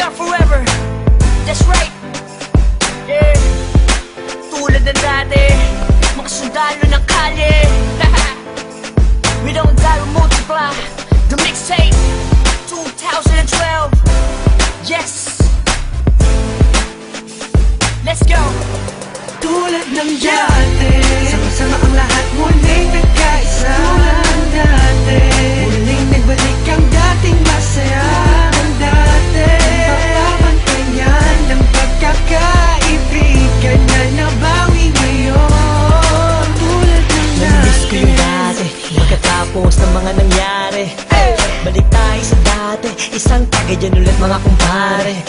down forever. That's right. Yeah. Tulad ng dati, mga sundalo ng kalye. We don't die, we multiply. The mixtape 2012. Yes. Let's go. Tulad ng dati, sama-sama ang lahat muling nagkaisa. Tulad ng dati, muling nagbalik ang dating masaya ng dati. Pagpapantayan ng pagkakaibigan na nabawi ngayon. Tulad ng dati. Namiss ko yung dati, pagkatapos ng mga nangyari. Balik tayo sa dati, isang tagay dyan ulit mga kumpare.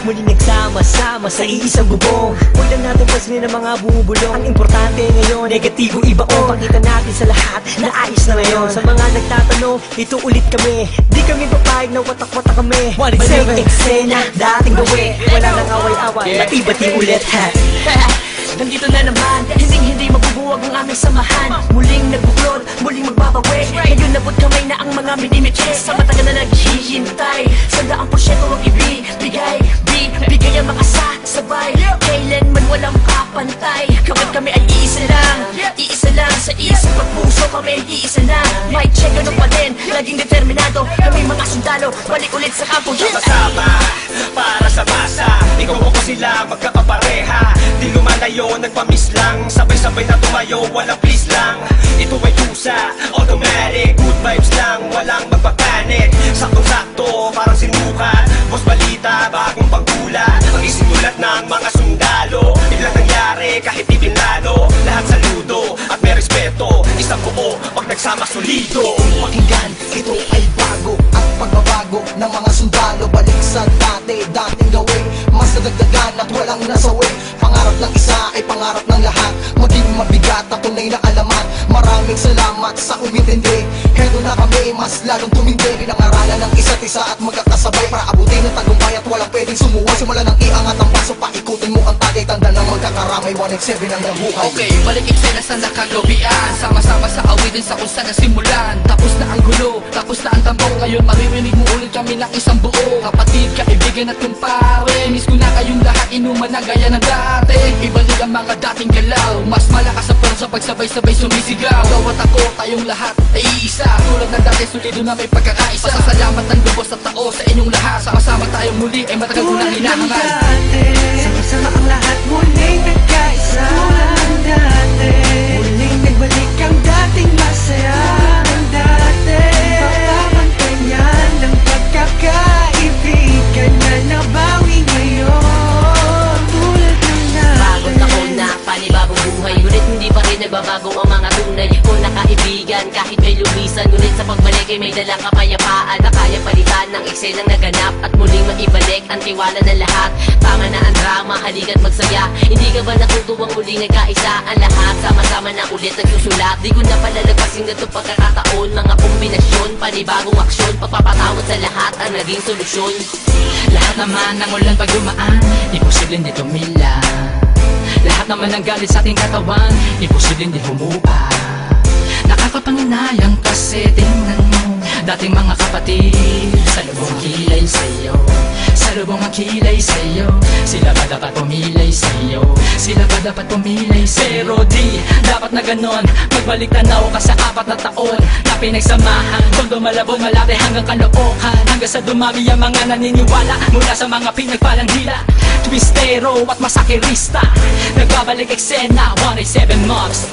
Muli nagsama-sama sa iisang bubong. Huwag na natin pansinin ang mga bumubulong. Ang importante ngayon, negatibo ibaon. Pakita natin sa lahat na ayos na ngayon. Sa mga nagtatanong, ito ulit kami. Di kami papayag na watak-watak kami. Balik eksena, dating gawi. Wala nang away-away, bati-bati ulit ha. Nandito na naman, hindi mabubuwag ang aming samahan. Muling nagbuklod, muling magbabawi. Ngayon nabot kamay na ang mga minimiche. Sa matagal na naghihintay, 100% ang ibibigay. Bigay ang mga sabay, kailanman walang kapantay. Kapag kami ay iisa lang sa isip at puso kami iisa lang. May check ano pa din, laging determinado. Kami mga sundalo, balik ulit sa kampo. Sama-sama, para sa masa. Ikaw ako sila, magkakapareha. Di lumalayo, nagpamiss lang. Sabay-sabay na tumayo, walang please lang. Ito ay tusa, automatic. Good vibes lang, walang magpapanik. Saktong-sakto, parang sinukat. Boss balita, bagong pagkula. Ang isinulat ng mga sundalo. Biglang nangyari, kahit ibinado. Lahat saludo, at may respeto. Isang buo, pag nagsama solido. Pakinggan, ito ay bago. Ang pagbabago ng mga sundalo. Balik sa dating gawin. Mas nadagdagan at walang nasawi. Pangarap ng isa ay pangarap ng lahat. Maging mabigat at tunay na alaman. Maraming salamat sa umintindi. Hedo na kami, mas lalong tumindi. Pinangaralan ng isa't isa at magkakasabay para abutin ang tagumpay at walang pwedeng sumuwa. Simula ng iangat ang paso, paikutin mo ang tagay. Tanda ng magkakaramay, 187 ang nabuhay. Okay, balik eksena sa nakagawian. Sama-sama sa awitin sa kung saan nasimulan. Tapos na ang gulo, tapos na ang tambong. Ngayon maririnig mo ulit kami ng isang buo. Kapatid, kaibigan at kumpare. Miss ko na kayong lahat, inuman na gaya ng dati. Ibalik ang mga dating galaw. Mas malakas ang sa pagsabay-sabay sumisigaw. Gawat ako, tayong lahat ay iisa. Tulad ng dati, solido na may pagkakaisa. Pasasalamat ng lubos at tao sa inyong lahat. Sama-sama tayong muli ay matagal ko nang hinahangal. Sama-sama ang lahat muling nagkaisa. Tulad ng dati, muling nagbalik ang dating masaya ng dati. Pagpapantayan ng pagkakaibigan na nabawi ngayon. Tulad ng dati. Bagong taon na panibagong buhay, ngunit hindi pa rin nagbabago ang mga tunay ko na kaibigan. Kahit may lumisan, ngunit sa pagbalik ay may dalang kapayapaan na kaya palitan ng eksenang naganap at muling maibalik ang tiwala ng lahat. Tama na ang drama, halika't magsaya. Hindi ka ba natutuwang muling nagkaisa ang lahat? Sama-sama na ulit nagsusulat. Di ko na palalagpasin na itong pagkakataon. Mga kombinasyon, panibagong aksyon, pagpapatawad sa lahat ang naging solusyon. Lahat naman ng ulan pag dumaan, imposibleng di tumila. Lahat naman ng galit sa ating katawan, imposibleng di humupa. Nakakapanginayang kasi tingnan mo dating mga kapatid, sa lubong kilay sa'yo, sa lubong ang kilay sa'yo. Sila ba dapat pumilay sa'yo? Sila ba dapat pumilay sa'yo? Pero di dapat na ganon, magbalik tanaw ka sa 4 na taon na pinagsamahan. Kung dumalabong malate hanggang kalookan, hanggang sa dumami ang mga naniniwala mula sa mga pinagpalang dila, twistero at masakirista. Nagbabalik eksena, 187 Mobs.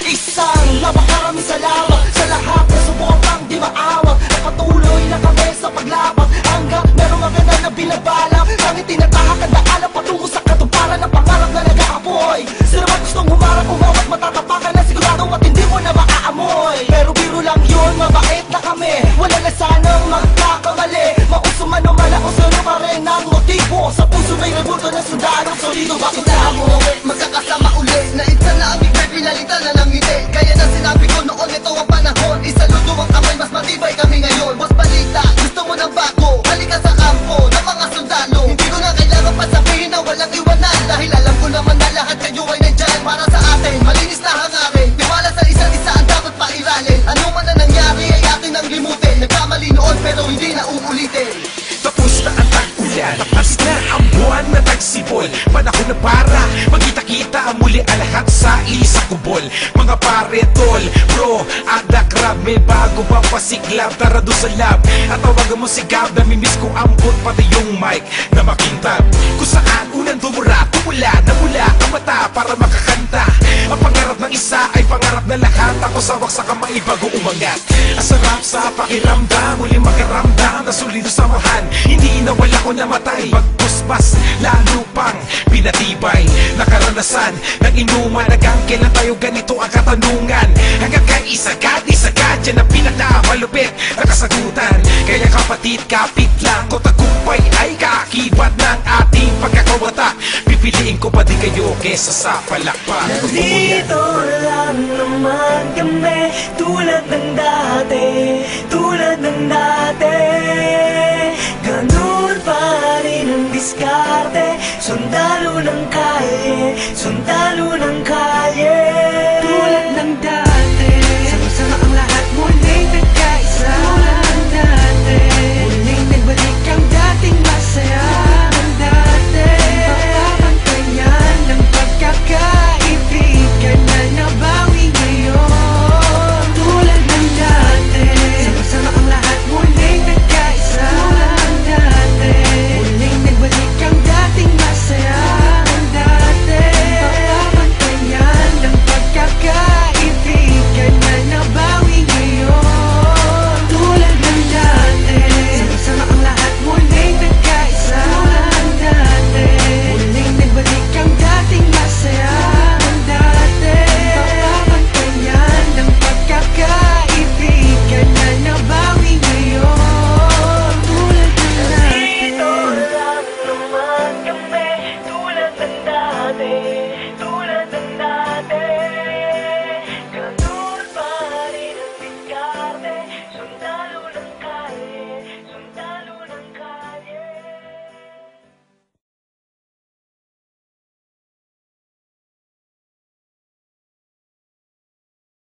Isang napakaraming salamat sa lahat na suportang di maawag. Napatuloy na kami sa paglaban hanggang merong maganda na binabalak. Ang itinatahak ang daanan patungo sa katuparan ng pangarap na nag-aapoy. Sino man gustong humarap, umawat, matatapakan na sigurado at hindi mo na maaamoy. Pero biro lang yun, mabait na kami. Wala na sanang magkakamali. Mauso man o malauso na pa rin ang motibo. Sa puso may rebulto ng sundalo. Solido bakit na mo magkakasama uli na itsa na aming may pinalitan na ng ngiti. Kaya na sinabi ko noon, ito ang panahon. Isaludo ang kamay, mas matibay kami ngayon. Boss balita, gusto mo ng bago, halika sa kampo ng mga sundalo. Hindi ko na kailangan pa sabihin na walang iwanan, dahil alam ko naman na lahat kayo ay nandyan para sa atin. Malinis na hangarin, tiwala sa isa't isa ang dapat pairalin. Ano man na nangyari ay atin ang limutin. Nagkamali noon pero hindi na uulitin. Tapos na ang tag-ulan. yan. Tapos na ang buwan na tagsibol, panahon na para magkita-kita muli ang lahat sa isang kubol. Mga pare, tol, bro, at the crab, may bago pa pasiklab, tara doon sa lab. At tawagan mo si Gab, namimiss ko ambot pati yung mic na makintab. Kung saan unang tumula ang mata para makakanta. Ang pangarap ng isa ay pangarap na lahat. Ako sawak sa kamay bago umangat. Ang sarap sa pakiramdam, muli makaramdam na solido samahan. Hindi nawala ko namatay, pagpuspas lalo pang pinatibay. Nakaranasan ng inuman, hanggang kailan tayo ganito ang katanungan. Hanggang kay isagad yan ang pinakamalupit na kasagutan. Kaya kapatid, kapit lang ko, tagumpay ay kaakibat ng ating pagkakawata. Pipiliin ko pa di kayo kesa sa palakpak. Nandito lang naman kami, tulad ng dati, tulad ng dati. Ganun pa rin ang diskarte, sundalo ng kalye, sundalo ng